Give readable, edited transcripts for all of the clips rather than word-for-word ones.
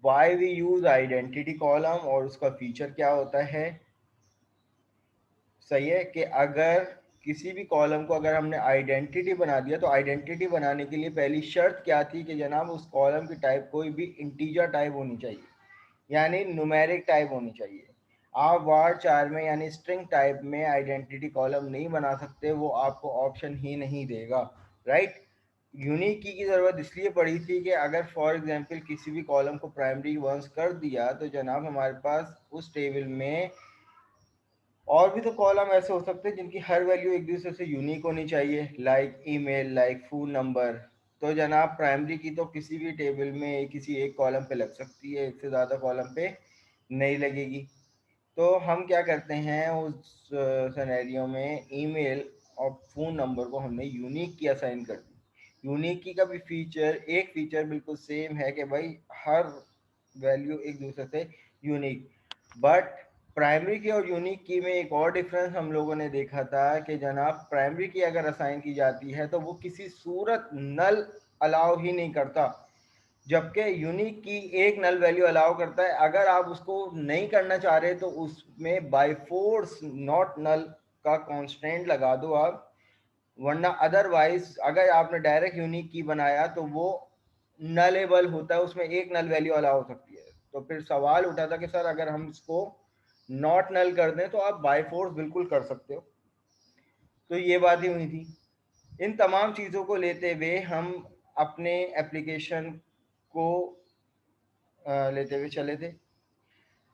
Y we use identity column और उसका feature क्या होता है। सही है कि अगर किसी भी कॉलम को अगर हमने आइडेंटिटी बना दिया, तो आइडेंटिटी बनाने के लिए पहली शर्त क्या थी कि जनाब उस कॉलम की टाइप कोई भी इंटीजर टाइप होनी चाहिए, यानी न्यूमेरिक टाइप होनी चाहिए। आप वार 4 में यानी स्ट्रिंग टाइप में आइडेंटिटी कॉलम नहीं बना सकते, वो आपको ऑप्शन ही नहीं देगा, राइट। यूनिक की ज़रूरत इसलिए पड़ी थी कि अगर फॉर एग्जांपल किसी भी कॉलम को प्राइमरी वंस कर दिया तो जनाब हमारे पास उस टेबल में और भी तो कॉलम ऐसे हो सकते हैं जिनकी हर वैल्यू एक दूसरे से यूनिक होनी चाहिए, like email, like phone number. तो जनाब प्राइमरी की तो किसी भी टेबल में किसी एक कॉलम पे लग सकती है, एक से ज़्यादा कॉलम पे नहीं लगेगी। तो हम क्या करते हैं उस सिनेरियो में ईमेल और फ़ोन नंबर को हमने यूनिक की असाइन कर दी। यूनिक की का भी फीचर, एक फीचर बिल्कुल सेम है कि भाई हर वैल्यू एक दूसरे से यूनिक। बट प्राइमरी की और यूनिक की में एक और डिफरेंस हम लोगों ने देखा था कि जनाब प्राइमरी की अगर असाइन की जाती है तो वो किसी सूरत नल अलाउ ही नहीं करता, जबकि यूनिक की एक नल वैल्यू अलाउ करता है। अगर आप उसको नहीं करना चाह रहे तो उसमें बाय फोर्स नॉट नल का कॉन्स्टेंट लगा दो आप, वरना अदरवाइज अगर आपने डायरेक्ट यूनिक की बनाया तो वो नलेबल होता है, उसमें एक नल वैल्यू अलाउ हो सकती है। तो फिर सवाल उठा था कि सर अगर हम इसको नॉट नल कर दें तो आप बाय फोर्स बिल्कुल कर सकते हो। तो ये बात ही हुई थी। इन तमाम चीज़ों को लेते हुए हम अपने एप्लीकेशन को लेते हुए चले थे।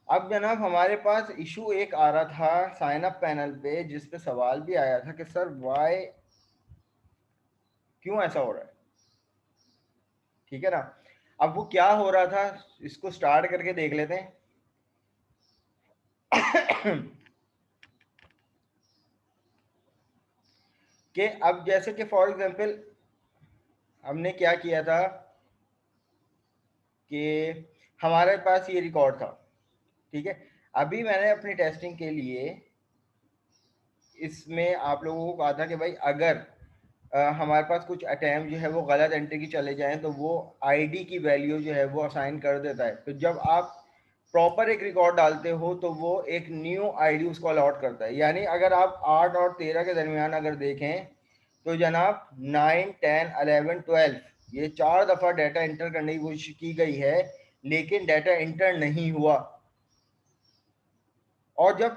अब जनाब हमारे पास इशू एक आ रहा था साइन अप पैनल पे, जिस पे सवाल भी आया था कि सर वाई, क्यों ऐसा हो रहा है, ठीक है ना। अब वो क्या हो रहा था इसको स्टार्ट करके देख लेते हैं। कि अब जैसे कि फॉर एग्जांपल हमने क्या किया था कि हमारे पास ये रिकॉर्ड था, ठीक है। अभी मैंने अपनी टेस्टिंग के लिए इसमें आप लोगों को कहा था कि भाई अगर हमारे पास कुछ अटैम्प्ट जो है वो गलत एंट्री की चले जाएं तो वो आईडी की वैल्यू जो है वो असाइन कर देता है। तो जब आप प्रॉपर एक रिकॉर्ड डालते हो तो वो एक न्यू आईडी उसको अलॉट करता है। यानी अगर आप 8 और 13 के दरमियान अगर देखें तो जनाब 9, 10, 11, 12 ये 4 दफ़ा डाटा इंटर करने की कोशिश की गई है, लेकिन डाटा इंटर नहीं हुआ। और जब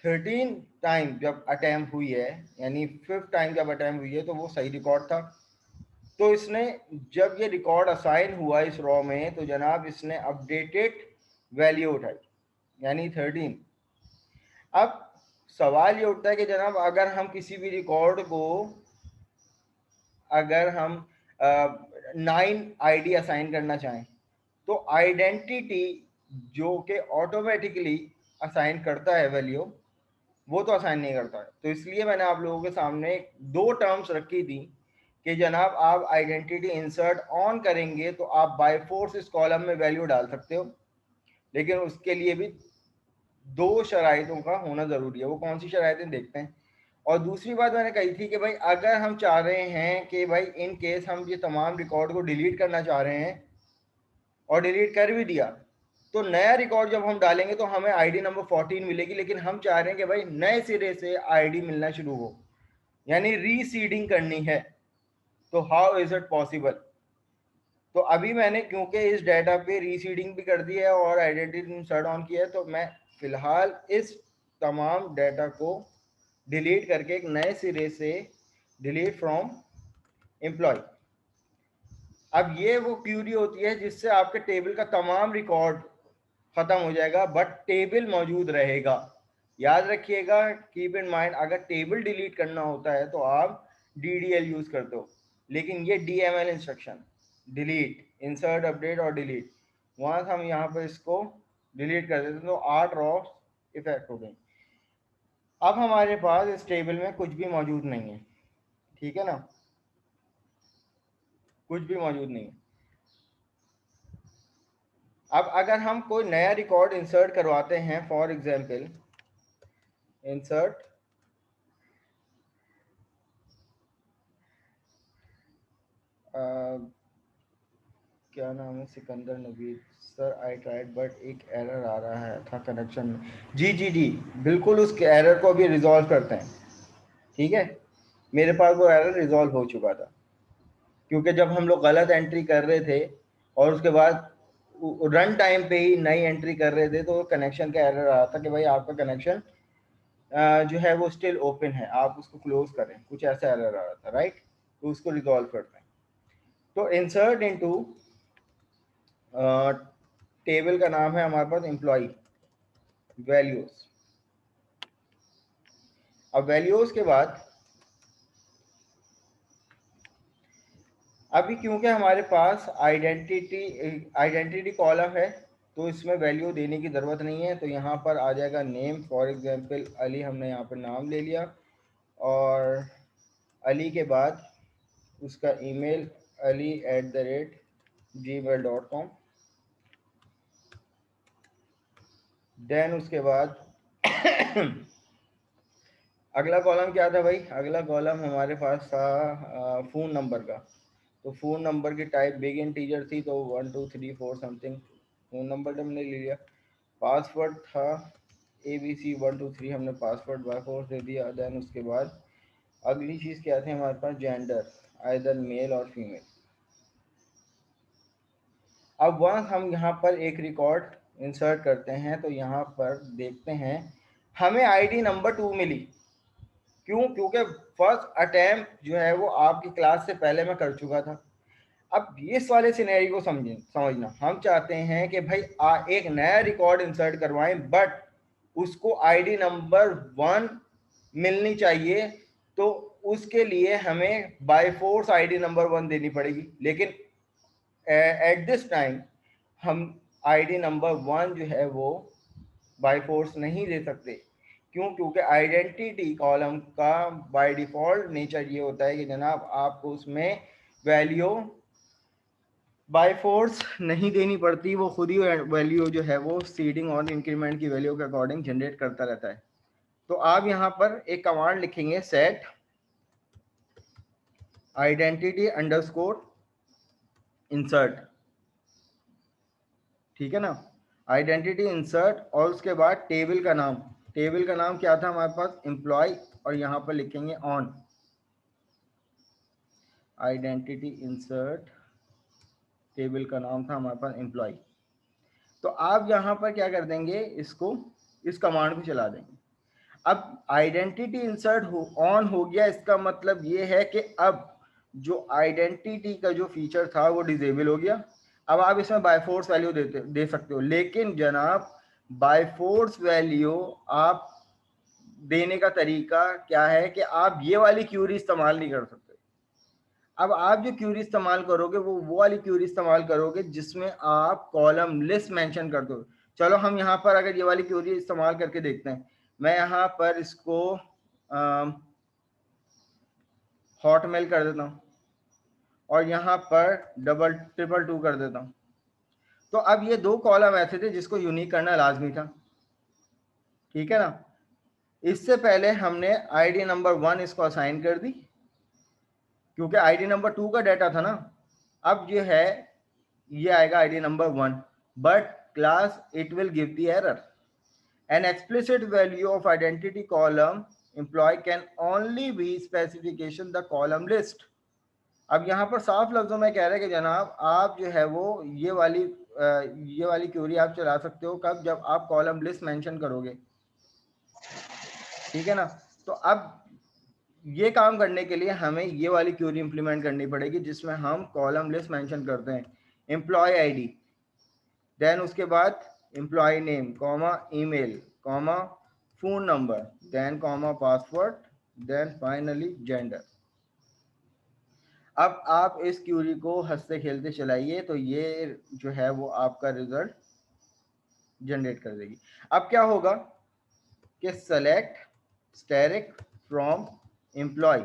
13 टाइम जब अटैम्प्ट हुई है, यानी 5th टाइम जब अटैम्प्ट हुई है, तो वो सही रिकॉर्ड था। तो इसने जब ये रिकॉर्ड असाइन हुआ इस रॉ में तो जनाब इसने अपडेटेड वैल्यू उठाई, यानी 13। अब सवाल ये उठता है कि जनाब अगर हम किसी भी रिकॉर्ड को अगर हम 9 आईडी असाइन करना चाहें तो आइडेंटिटी जो कि ऑटोमेटिकली असाइन करता है वैल्यू, वो तो असाइन नहीं करता है। तो इसलिए मैंने आप लोगों के सामने दो टर्म्स रखी थी कि जनाब आप आइडेंटिटी इंसर्ट ऑन करेंगे तो आप बाय फोर्स इस कॉलम में वैल्यू डाल सकते हो, लेकिन उसके लिए भी दो शराइतों का होना ज़रूरी है। वो कौन सी शराइतें देखते हैं। और दूसरी बात मैंने कही थी कि भाई अगर हम चाह रहे हैं कि भाई इन केस हम ये तमाम रिकॉर्ड को डिलीट करना चाह रहे हैं और डिलीट कर भी दिया, तो नया रिकॉर्ड जब हम डालेंगे तो हमें आईडी नंबर 14 मिलेगी, लेकिन हम चाह रहे हैं कि भाई नए सिरे से आईडी मिलना शुरू हो, यानी रीसीडिंग करनी है। तो हाउ इज इट पॉसिबल। तो अभी मैंने क्योंकि इस डाटा पे रीसीडिंग भी कर दी है और आइडेंटिटी इंसर्ट ऑन किया है, तो मैं फिलहाल इस तमाम डाटा को डिलीट करके एक नए सिरे से डिलीट फ्रॉम एम्प्लॉय। अब ये वो क्यूरी होती है जिससे आपके टेबल का तमाम रिकॉर्ड खत्म हो जाएगा, बट टेबल मौजूद रहेगा। याद रखिएगा, कीप इन माइंड, अगर टेबल डिलीट करना होता है तो आप DDL यूज करते हो, लेकिन ये DML instruction, delete, insert, update और डिलीट, वहां से हम यहाँ पर इसको डिलीट कर देते हैं तो 8 रॉ इफेक्ट हो गई। अब हमारे पास इस टेबल में कुछ भी मौजूद नहीं है, ठीक है ना, कुछ भी मौजूद नहीं है। अब अगर हम कोई नया रिकॉर्ड इंसर्ट करवाते हैं, फॉर एग्जांपल इंसर्ट क्या नाम है, Sikandar Naveed sir, I tried but एक एरर आ रहा है था कनेक्शन में। जी जी जी, बिल्कुल उस एरर को अभी रिजॉल्व करते हैं, ठीक है। मेरे पास वो एरर रिजॉल्व हो चुका था, क्योंकि जब हम लोग गलत एंट्री कर रहे थे और उसके बाद रन टाइम पे ही नई एंट्री कर रहे थे, तो कनेक्शन का एरर आ रहा था कि भाई आपका कनेक्शन जो है वो स्टिल ओपन है, आप उसको क्लोज करें, कुछ ऐसा एरर आ रहा था, राइट। तो उसको रिजॉल्व करते हैं। तो इंसर्ट इनटू टेबल का नाम है हमारे पास एम्प्लॉय वैल्यूज। अब वैल्यूज के बाद अभी क्योंकि हमारे पास आइडेंटिटी कॉलम है, तो इसमें वैल्यू देने की ज़रूरत नहीं है। तो यहाँ पर आ जाएगा नेम, फॉर एग्जांपल अली, हमने यहाँ पर नाम ले लिया, और अली के बाद उसका ईमेल ali@gmail.com। देन उसके बाद अगला कॉलम क्या था भाई, अगला कॉलम हमारे पास था फ़ोन नंबर का। तो फ़ोन नंबर की टाइप बिग इंटीजर थी, तो 1 2 3 4 समथिंग फ़ोन नंबर हमने ले लिया। पासवर्ड था ABC 1 2 3, हमने पासवर्ड बाय फोर्स दे दिया। देन उसके बाद अगली चीज़ क्या थी हमारे पास, जेंडर, आइदर मेल और फीमेल। अब वहाँ हम यहाँ पर एक रिकॉर्ड इंसर्ट करते हैं, तो यहाँ पर देखते हैं हमें आईडी नंबर 2 मिली। क्यों? क्योंकि फर्स्ट अटेम्प्ट जो है वो आपकी क्लास से पहले मैं कर चुका था। अब इस वाले सिनेरियो को समझना, हम चाहते हैं कि भाई एक नया रिकॉर्ड इंसर्ट करवाएं, बट उसको आईडी नंबर 1 मिलनी चाहिए। तो उसके लिए हमें बाय फोर्स आईडी नंबर 1 देनी पड़ेगी, लेकिन एट दिस टाइम हम आईडी नंबर 1 जो है वो बाय फोर्स नहीं दे सकते। क्यों? क्योंकि आइडेंटिटी कॉलम का बाय डिफॉल्ट नेचर ये होता है कि जनाब आपको उसमें वैल्यू बाय फोर्स नहीं देनी पड़ती, वो खुद ही वैल्यू जो है वो सीडिंग और इंक्रीमेंट की वैल्यू के अकॉर्डिंग जनरेट करता रहता है। तो आप यहाँ पर एक कमांड लिखेंगे, सेट आइडेंटिटी अंडरस्कोर इंसर्ट, ठीक है ना। आइडेंटिटी इंसर्ट, और उसके बाद टेबल का नाम, टेबल का नाम क्या था हमारे पास, एम्प्लॉय, और यहाँ पर लिखेंगे ऑन। आइडेंटिटी इंसर्ट टेबल का नाम था हमारे पास एम्प्लॉय। तो आप यहाँ पर क्या कर देंगे, इसको इस कमांड को चला देंगे। अब आइडेंटिटी इंसर्ट ऑन हो गया, इसका मतलब ये है कि अब जो आइडेंटिटी का जो फीचर था वो डिसेबल हो गया। अब आप इसमें बाय फोर्स वैल्यू दे सकते हो, लेकिन जनाब बाय फोर्स वैल्यू आप देने का तरीका क्या है कि आप ये वाली क्यूरी इस्तेमाल नहीं कर सकते। अब आप जो क्यूरी इस्तेमाल करोगे वो वाली क्यूरी इस्तेमाल करोगे जिसमें आप कॉलम लिस्ट मेंशन कर दो। चलो हम यहाँ पर अगर ये वाली क्यूरी इस्तेमाल करके देखते हैं, मैं यहाँ पर इसको हॉटमेल कर देता हूँ और यहाँ पर 222 कर देता हूँ। तो अब ये दो कॉलम ऐसे थे जिसको यूनिक करना लाजमी था, ठीक है ना। इससे पहले हमने आईडी नंबर 1 इसको असाइन कर दी, क्योंकि आईडी नंबर 2 का डाटा था ना। अब जो है ये आएगा ID number 1, but class it will give the error. An explicit value of identity column employee can only be specification the column list। अब यहाँ पर साफ लफ्जों में कह रहे हैं कि जनाब आप जो है वो ये वाली क्यूरी आप चला सकते हो कब, जब आप कॉलम लिस्ट मेंशन करोगे, ठीक है ना। तो अब ये काम करने के लिए हमें ये वाली क्यूरी इंप्लीमेंट करनी पड़ेगी जिसमें हम कॉलम लिस्ट मेंशन करते हैं, एम्प्लॉय आईडी, देन उसके बाद employ name comma email comma phone number, then comma password, then finally gender. अब आप इस क्यूरी को हंसते खेलते चलाइए, तो ये जो है वो आपका रिजल्ट जनरेट कर देगी। अब क्या होगा कि सेलेक्ट स्टैटिक फ्रॉम एम्प्लॉय।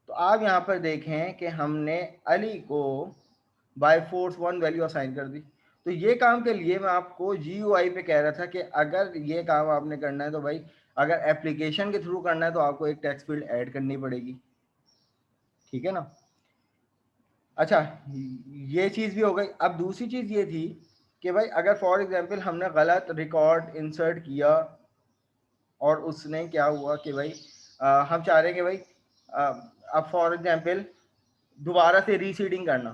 तो आप यहाँ पर देखें कि हमने अली को बाय फोर्स 1 वैल्यू असाइन कर दी। तो ये काम के लिए मैं आपको GUI पे कह रहा था कि अगर ये काम आपने करना है तो भाई, अगर एप्लीकेशन के थ्रू करना है तो आपको एक टेक्स्ट फील्ड ऐड करनी पड़ेगी, ठीक है ना। अच्छा, ये चीज़ भी हो गई। अब दूसरी चीज़ ये थी कि भाई अगर फॉर एग्जांपल हमने गलत रिकॉर्ड इंसर्ट किया और उसने क्या हुआ कि भाई हम चाह रहे हैं कि भाई अब फॉर एग्जांपल दोबारा से रीसीडिंग करना,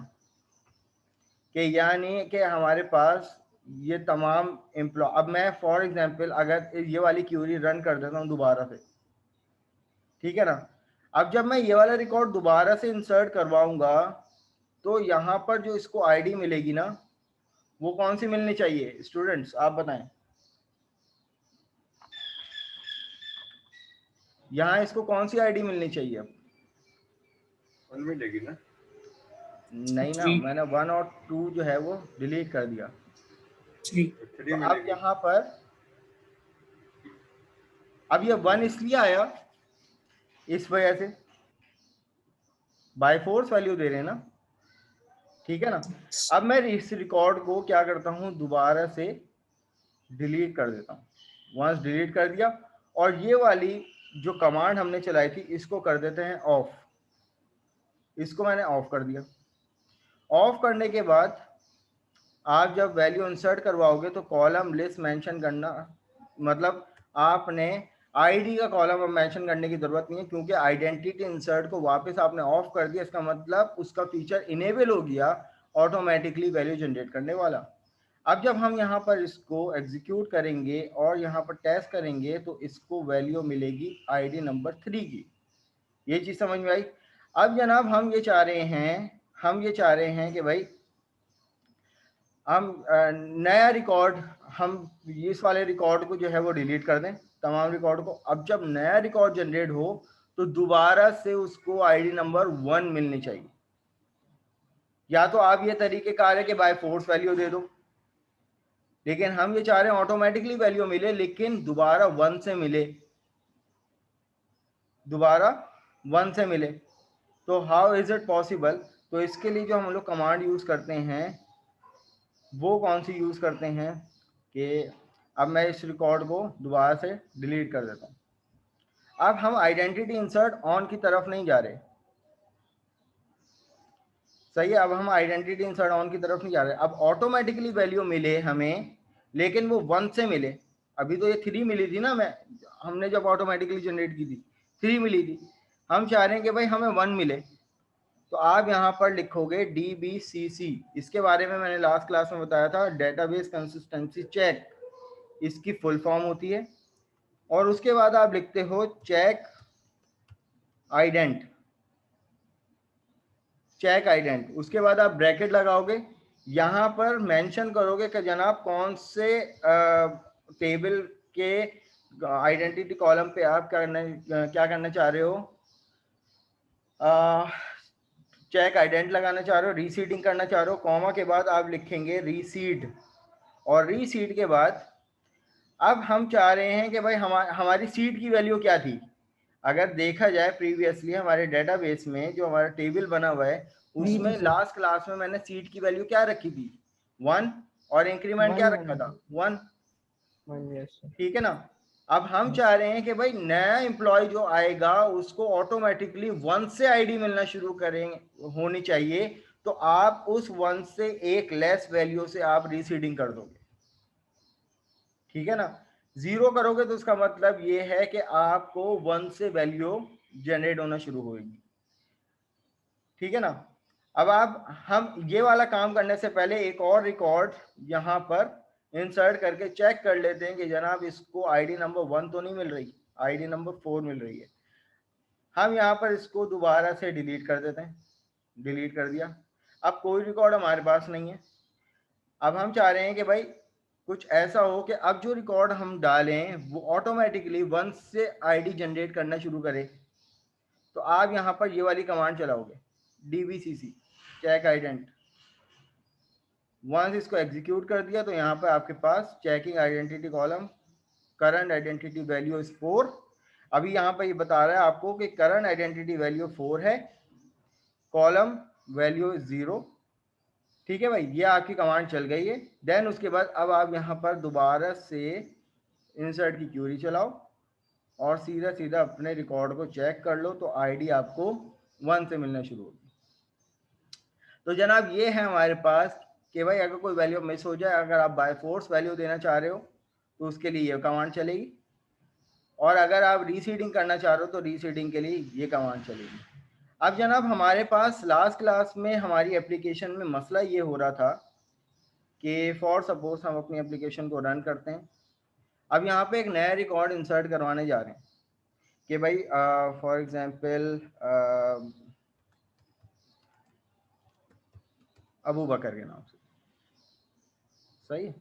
कि यानी कि हमारे पास ये तमाम एम्प्लॉय, अब मैं फॉर एग्जांपल अगर ये वाली क्यूरी रन कर देता हूँ दोबारा से, ठीक है ना, अब जब मैं ये वाला रिकॉर्ड दोबारा से इंसर्ट करवाऊंगा तो यहाँ पर जो इसको आईडी मिलेगी ना, वो कौन सी मिलनी चाहिए स्टूडेंट्स, आप बताएं। यहाँ इसको कौन सी आईडी मिलनी चाहिए अब? वन मिलेगी ना? नहीं ना, 3 मैंने 1 और 2 जो है वो डिलीट कर दिया। 3 3 तो अब मिलेगी। यहाँ पर अब ये 1 इसलिए आया, इस वजह से बाय फोर्स वैल्यू दे रहे हैं ना, ठीक है ना। अब मैं इस रिकॉर्ड को क्या करता हूँ, दोबारा से डिलीट कर देता हूँ। वंस डिलीट कर दिया, और ये वाली जो कमांड हमने चलाई थी इसको कर देते हैं ऑफ। इसको मैंने ऑफ कर दिया। ऑफ करने के बाद आप जब वैल्यू इंसर्ट करवाओगे तो कॉलम लिस्ट मेंशन करना, मतलब आपने आईडी का कॉलम अब मेंशन करने की जरूरत नहीं है, क्योंकि आइडेंटिटी इंसर्ट को वापस आपने ऑफ कर दिया। इसका मतलब उसका फीचर इनेबल हो गया, ऑटोमेटिकली वैल्यू जनरेट करने वाला। अब जब हम यहाँ पर इसको एग्जीक्यूट करेंगे और यहाँ पर टेस्ट करेंगे तो इसको वैल्यू मिलेगी आईडी नंबर 3 की। ये चीज़ समझ में आई। अब जनाब हम ये चाह रहे हैं कि भाई हम नया रिकॉर्ड, हम इस वाले रिकॉर्ड को जो है वो डिलीट कर दें, तमाम रिकॉर्ड को। अब जब नया रिकॉर्ड जनरेट हो तो दोबारा से उसको आईडी नंबर 1 मिलनी चाहिए। या तो आप ये तरीक़ेकार है कि बाय फोर्स वैल्यू दे दो, लेकिन हम ये चाह रहे हैं ऑटोमेटिकली वैल्यू मिले, लेकिन दोबारा 1 से मिले, दोबारा 1 से मिले। तो हाउ इज इट पॉसिबल? तो इसके लिए जो हम लोग कमांड यूज़ करते हैं वो कौन सी यूज़ करते हैं कि अब मैं इस रिकॉर्ड को दोबारा से डिलीट कर देता हूँ। अब हम आइडेंटिटी इंसर्ट ऑन की तरफ नहीं जा रहे, सही है। अब हम आइडेंटिटी इंसर्ट ऑन की तरफ नहीं जा रहे। अब ऑटोमेटिकली वैल्यू मिले हमें, लेकिन वो 1 से मिले। अभी तो ये 3 मिली थी ना, हमने जब ऑटोमेटिकली जनरेट की थी 3 मिली थी। हम चाह रहे हैं कि भाई हमें 1 मिले। तो आप यहाँ पर लिखोगे DBCC। इसके बारे में मैंने लास्ट क्लास में बताया था, डेटाबेस कंसिस्टेंसी चेक इसकी फुल फॉर्म होती है। और उसके बाद आप लिखते हो चेक आइडेंट। उसके बाद आप ब्रैकेट लगाओगे, यहाँ पर मेंशन करोगे कि जनाब कौन से टेबल के आइडेंटिटी कॉलम पे आप क्या करना चाह रहे हो, चेक आइडेंट लगाना चाह रहे हो, रीसीडिंग करना चाह रहे हो। कॉमा के बाद आप लिखेंगे रीसीड, और रीसीड के बाद अब हम चाह रहे हैं कि भाई हमारी सीड की वैल्यू क्या थी। अगर देखा जाए प्रीवियसली हमारे डेटाबेस में जो हमारा टेबल बना हुआ है उसमें लास्ट क्लास में मैंने सीड की वैल्यू क्या रखी थी, 1, और इंक्रीमेंट क्या रखा था, 1। ठीक है ना। अब हम चाह रहे हैं कि भाई नया एम्प्लॉय जो आएगा उसको ऑटोमेटिकली 1 से आईडी मिलना शुरू होनी चाहिए। तो आप उस 1 से एक लेस वैल्यू से आप रीसीडिंग कर दोगे, ठीक है ना। 0 करोगे तो उसका मतलब ये है कि आपको 1 से वैल्यू जनरेट होना शुरू होगी, ठीक है ना। अब आप हम ये वाला काम करने से पहले एक और रिकॉर्ड यहाँ पर इंसर्ट करके चेक कर लेते हैं कि जनाब इसको आईडी नंबर 1 तो नहीं मिल रही, आईडी नंबर 4 मिल रही है। हम यहाँ पर इसको दोबारा से डिलीट कर देते हैं, डिलीट कर दिया। अब कोई रिकॉर्ड हमारे पास नहीं है। अब हम चाह रहे हैं कि भाई कुछ ऐसा हो कि अब जो रिकॉर्ड हम डालें वो ऑटोमेटिकली 1 से आईडी जनरेट करना शुरू करे। तो आप यहाँ पर ये वाली कमांड चलाओगे, DBCC चेक आइडेंट। वंस इसको एग्जीक्यूट कर दिया तो यहाँ पर आपके पास checking identity column, current identity value is 4। अभी यहाँ पर ये बता रहा है आपको कि करंट आइडेंटिटी वैल्यू 4 है, कॉलम वैल्यू 0। ठीक है भाई, ये आपकी कमांड चल गई है। देन उसके बाद अब आप यहाँ पर दोबारा से इंसर्ट की क्यूरी चलाओ और सीधा सीधा अपने रिकॉर्ड को चेक कर लो, तो आईडी आपको 1 से मिलना शुरू होगी। तो जनाब ये है हमारे पास कि भाई अगर कोई वैल्यू मिस हो जाए, अगर आप बाय फोर्स वैल्यू देना चाह रहे हो तो उसके लिए ये कमांड चलेगी, और अगर आप रीसीडिंग करना चाह रहे हो तो रीसीडिंग के लिए ये कमांड चलेगी। अब जनाब हमारे पास लास्ट क्लास में हमारी एप्लीकेशन में मसला ये हो रहा था कि फॉर सपोज हम अपनी एप्लीकेशन को रन करते हैं। अब यहाँ पे एक नया रिकॉर्ड इंसर्ट करवाने जा रहे हैं कि भाई फॉर एग्जांपल अबू बकर के नाम से, सही है।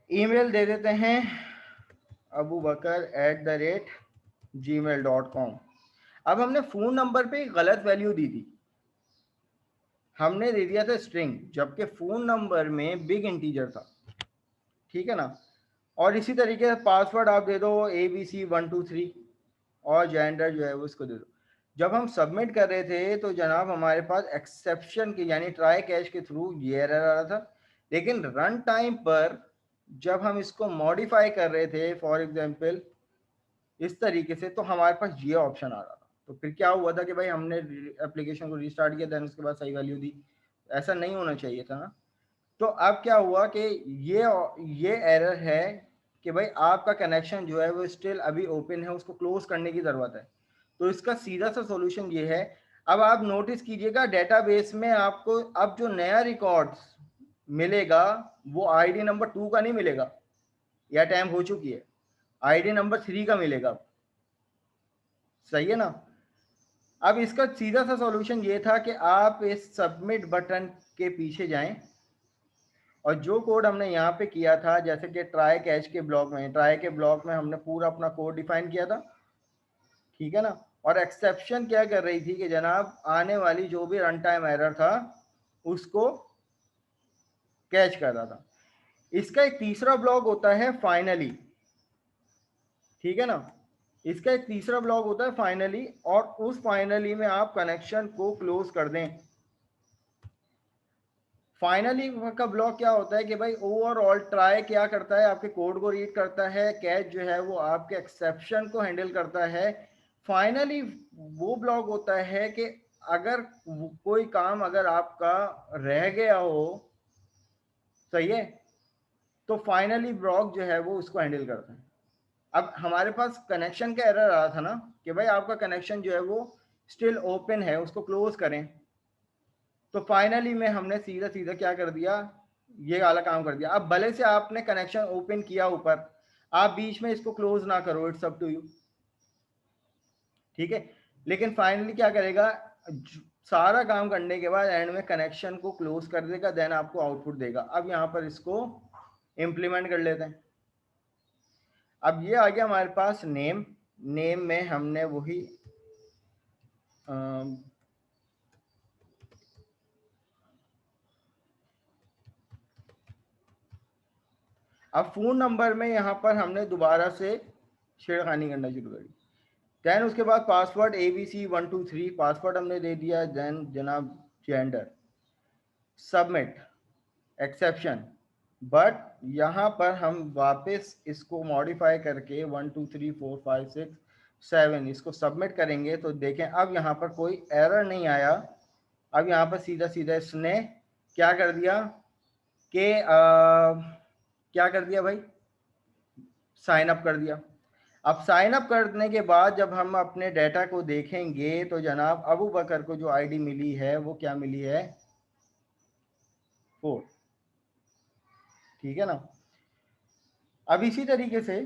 ईमेल दे देते हैं abubakar@gmail.com। अब हमने फ़ोन नंबर पे गलत वैल्यू दी थी, हमने दे दिया था स्ट्रिंग, जबकि फ़ोन नंबर में बिग इंटीजर था, ठीक है ना। और इसी तरीके से पासवर्ड आप दे दो ABC123 और जेंडर जो है वो इसको दे दो। जब हम सबमिट कर रहे थे तो जनाब हमारे पास एक्सेप्शन के यानी ट्राई कैश के थ्रू ये एरर आ रहा था, लेकिन रन टाइम पर जब हम इसको मॉडिफाई कर रहे थे फॉर एग्जांपल इस तरीके से, तो हमारे पास ये ऑप्शन आ रहा था। तो फिर क्या हुआ था कि भाई हमने एप्लीकेशन को रिस्टार्ट किया, देन उसके बाद सही वैल्यू दी, ऐसा नहीं होना चाहिए था ना। तो अब क्या हुआ कि ये एरर है कि भाई आपका कनेक्शन जो है वो स्टिल अभी ओपन है, उसको क्लोज करने की ज़रूरत है। तो इसका सीधा सा सॉल्यूशन ये है। अब आप नोटिस कीजिएगा डेटाबेस में आपको अब जो नया रिकॉर्ड्स मिलेगा वो आईडी नंबर 2 का नहीं मिलेगा, या टाइम हो चुकी है, आईडी नंबर 3 का मिलेगा, सही है ना। अब इसका सीधा सा सॉल्यूशन ये था कि आप इस सबमिट बटन के पीछे जाएं और जो कोड हमने यहाँ पे किया था, जैसे कि ट्राई कैच के ब्लॉक में, ट्राई के ब्लॉक में हमने पूरा अपना कोड डिफाइन किया था, ठीक है ना। और एक्सेप्शन क्या कर रही थी कि जनाब आने वाली जो भी रन टाइम एरर था उसको कैच कर रहा था। इसका एक तीसरा ब्लॉक होता है फाइनली, ठीक है ना। इसका एक तीसरा ब्लॉक होता है फाइनली, और उस फाइनली में आप कनेक्शन को क्लोज कर दें। फाइनली का ब्लॉक क्या होता है कि भाई ओवरऑल ट्राई क्या करता है, आपके कोड को रीड करता है, कैच जो है वो आपके एक्सेप्शन को हैंडल करता है। फाइनली वो ब्लॉक होता है कि अगर कोई काम अगर आपका रह गया हो, सही है, तो फाइनली ब्लॉक जो है वो उसको हैंडल करता है। अब हमारे पास कनेक्शन का एरर आ रहा था ना कि भाई आपका कनेक्शन जो है वो स्टिल ओपन है, उसको क्लोज करें। तो फाइनली में हमने सीधा सीधा क्या कर दिया, ये वाला काम कर दिया। अब भले से आपने कनेक्शन ओपन किया ऊपर, आप बीच में इसको क्लोज ना करो, इट्स अप टू यू, ठीक है। लेकिन फाइनली क्या करेगा, सारा काम करने के बाद एंड में कनेक्शन को क्लोज कर देगा, देन आपको आउटपुट देगा। अब यहाँ पर इसको इम्प्लीमेंट कर लेते हैं। अब ये आ गया हमारे पास नेम। नेम में हमने वही अब फोन नंबर में यहाँ पर हमने दोबारा से छेड़खानी करना शुरू करी। देन उसके बाद पासवर्ड ABC123 पासवर्ड हमने दे दिया। देन जनाब जेंडर, सबमिट, एक्सेप्शन। बट यहाँ पर हम वापस इसको मॉडिफाई करके 1 2 3 4 5 6 7 इसको सबमिट करेंगे तो देखें अब यहाँ पर कोई एरर नहीं आया। अब यहाँ पर सीधा सीधा इसने क्या कर दिया कि क्या कर दिया भाई, साइन अप कर दिया। अब साइन अप करने के बाद जब हम अपने डेटा को देखेंगे तो जनाब अबू बकर को जो आईडी मिली है वो क्या मिली है, 4, ठीक है ना। अब इसी तरीके से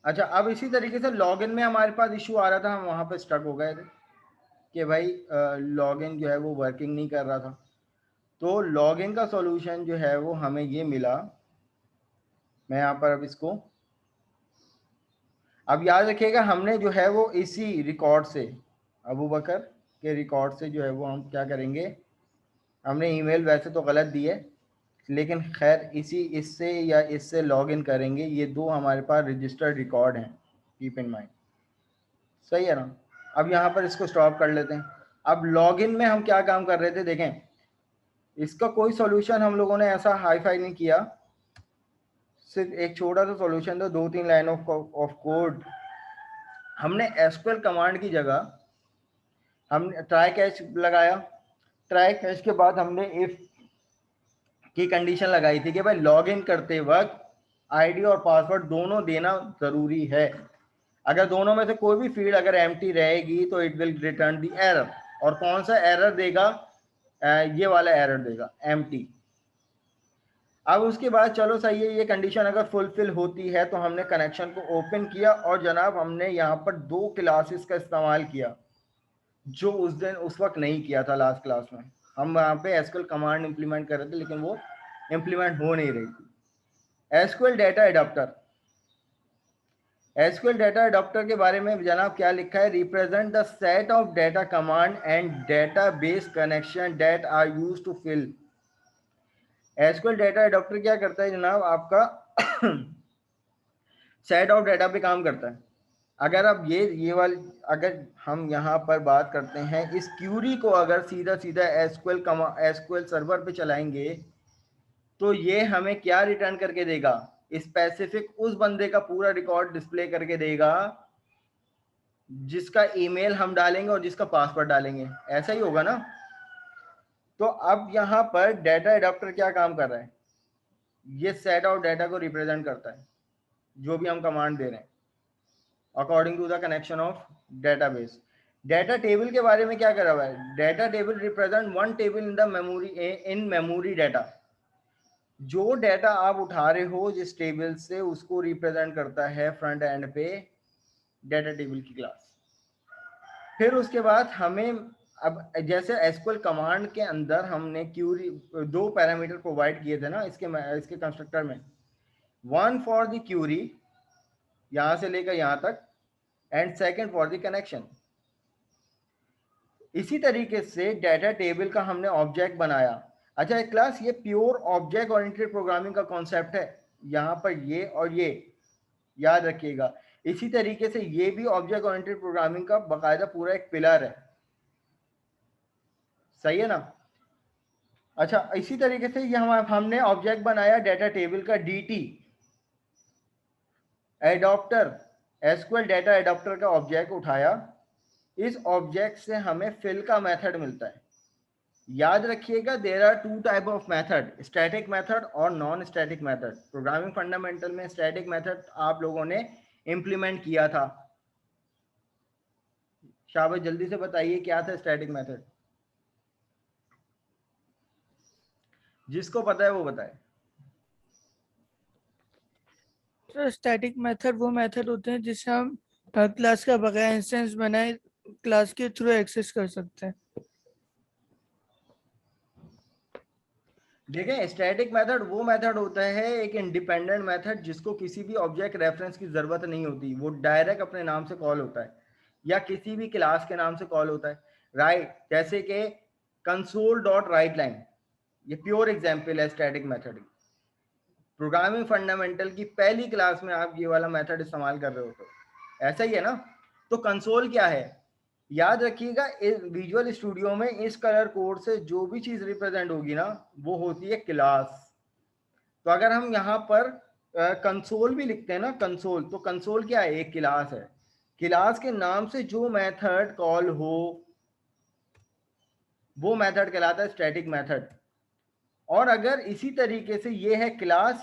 अच्छा, अब इसी तरीके से लॉगिन में हमारे पास इशू आ रहा था, हम वहाँ पर स्टक हो गए थे कि भाई लॉगिन जो है वो वर्किंग नहीं कर रहा था। तो लॉगिन का सॉल्यूशन जो है वो हमें ये मिला। मैं यहाँ पर अब इसको, अब याद रखिएगा हमने जो है वो इसी रिकॉर्ड से, अबू बकर के रिकॉर्ड से जो है वो हम क्या करेंगे, हमने ईमेल वैसे तो गलत दी है लेकिन खैर इसी इससे या इससे लॉगिन करेंगे। ये दो हमारे पास रजिस्टर्ड रिकॉर्ड हैं, कीप इन माइंड, सही है ना। अब यहाँ पर इसको स्टॉप कर लेते हैं। अब लॉगिन में हम क्या काम कर रहे थे, देखें इसका कोई सॉल्यूशन हम लोगों ने ऐसा हाई फाई नहीं किया, सिर्फ एक छोटा सा सॉल्यूशन था, 2-3 लाइन ऑफ कोड हमने एसक्यूएल कमांड की जगह हमने ट्राई कैच लगाया। ट्राई कैच के बाद हमने इफ की कंडीशन लगाई थी कि भाई लॉगिन करते वक्त आईडी और पासवर्ड दोनों देना जरूरी है। अगर दोनों में से कोई भी फील्ड अगर एम्प्टी रहेगी तो it will return the error. और कौन सा एरर देगा? ये वाला एरर देगा, एम्प्टी। अब उसके बाद चलो सही है, ये कंडीशन अगर फुलफिल होती है तो हमने कनेक्शन को ओपन किया और जनाब हमने यहाँ पर 2 क्लासेस का इस्तेमाल किया जो उस दिन उस वक्त नहीं किया था। लास्ट क्लास में हम वहाँ पे एसक्यूएल कमांड इंप्लीमेंट कर रहे थे लेकिन वो इंप्लीमेंट हो नहीं रही थी। SQL data adapter. SQL data adapter के बारे में जनाब क्या लिखा है? Represent the set of data command and database connection that are used to fill. SQL data adapter क्या करता है जनाब? आपका सेट ऑफ डाटा पे काम करता है। अगर आप ये वाली अगर हम यहाँ पर बात करते हैं इस क्यूरी को अगर सीधा सीधा एसक्यूएल सर्वर पे चलाएंगे तो ये हमें क्या रिटर्न करके देगा? स्पेसिफिक उस बंदे का पूरा रिकॉर्ड डिस्प्ले करके देगा जिसका ईमेल हम डालेंगे और जिसका पासवर्ड डालेंगे। ऐसा ही होगा ना? तो अब यहाँ पर डाटा एडाप्टर क्या काम कर रहा है? ये सेट ऑफ डाटा को रिप्रेजेंट करता है जो भी हम कमांड दे रहे हैं according to the connection of database. Data table के बारे में क्या करा हुआ है? Data table represent one table in the memory in memory data. जो डाटा आप उठा रहे हो जिस टेबल से उसको रिप्रेजेंट करता है फ्रंट एंड पे डाटा टेबल की क्लास। फिर उसके बाद हमें अब जैसे एसक्यूएल कमांड के अंदर हमने क्यूरी 2 पैरामीटर प्रोवाइड किए थे ना इसके कंस्ट्रक्टर में, वन फॉर द क्यूरी यहां से लेकर यहां तक and second for the connection. इसी तरीके से डाटा टेबल का हमने ऑब्जेक्ट बनाया। अच्छा एक क्लास, ये प्योर ऑब्जेक्ट ओरिएंटेड प्रोग्रामिंग का कॉन्सेप्ट है। यहाँ पर ये और ये याद रखिएगा। इसी तरीके से ये भी ऑब्जेक्ट ओरिएंटेड प्रोग्रामिंग का बाकायदा पूरा एक पिलर है। सही है ना? अच्छा इसी तरीके से ये हमने ऑब्जेक्ट बनाया डाटा टेबल का DT adapter. SQL data adapter का ऑब्जेक्ट उठाया। इस ऑब्जेक्ट से हमें फिल का मेथड मिलता है। याद रखिएगा there are 2 type of method, static method और non static method. Programming fundamental में स्टैटिक मेथड आप लोगों ने इंप्लीमेंट किया था। शाबाश जल्दी से बताइए क्या था स्टैटिक मेथड? जिसको पता है वो बताए। तो स्टैटिक मेथड वो मेथड होते हैं जिससे हम क्लास का बगैर इंस्टेंस बनाए क्लास के थ्रू एक्सेस कर सकते हैं। देखें स्टैटिक मेथड वो मेथड होता है एक इंडिपेंडेंट मेथड जिसको किसी भी ऑब्जेक्ट रेफरेंस की जरूरत नहीं होती। वो डायरेक्ट अपने नाम से कॉल होता है या किसी भी क्लास के नाम से कॉल होता है। राइट, जैसे कि कंसोल डॉट राइट लाइन, ये प्योर एग्जांपल है स्टैटिक मेथड की। प्रोग्रामिंग फंडामेंटल की पहली क्लास में आप ये वाला मेथड इस्तेमाल कर रहे हो तो ऐसा ही है ना? तो कंसोल क्या है? याद रखिएगा विजुअल स्टूडियो में इस कलर कोड से जो भी चीज रिप्रेजेंट होगी ना वो होती है क्लास। तो अगर हम यहाँ पर कंसोल भी लिखते हैं ना कंसोल, तो कंसोल क्या है? एक क्लास है। क्लास के नाम से जो मेथड कॉल हो वो मेथड कहलाता है स्टैटिक मेथड। और अगर इसी तरीके से ये है क्लास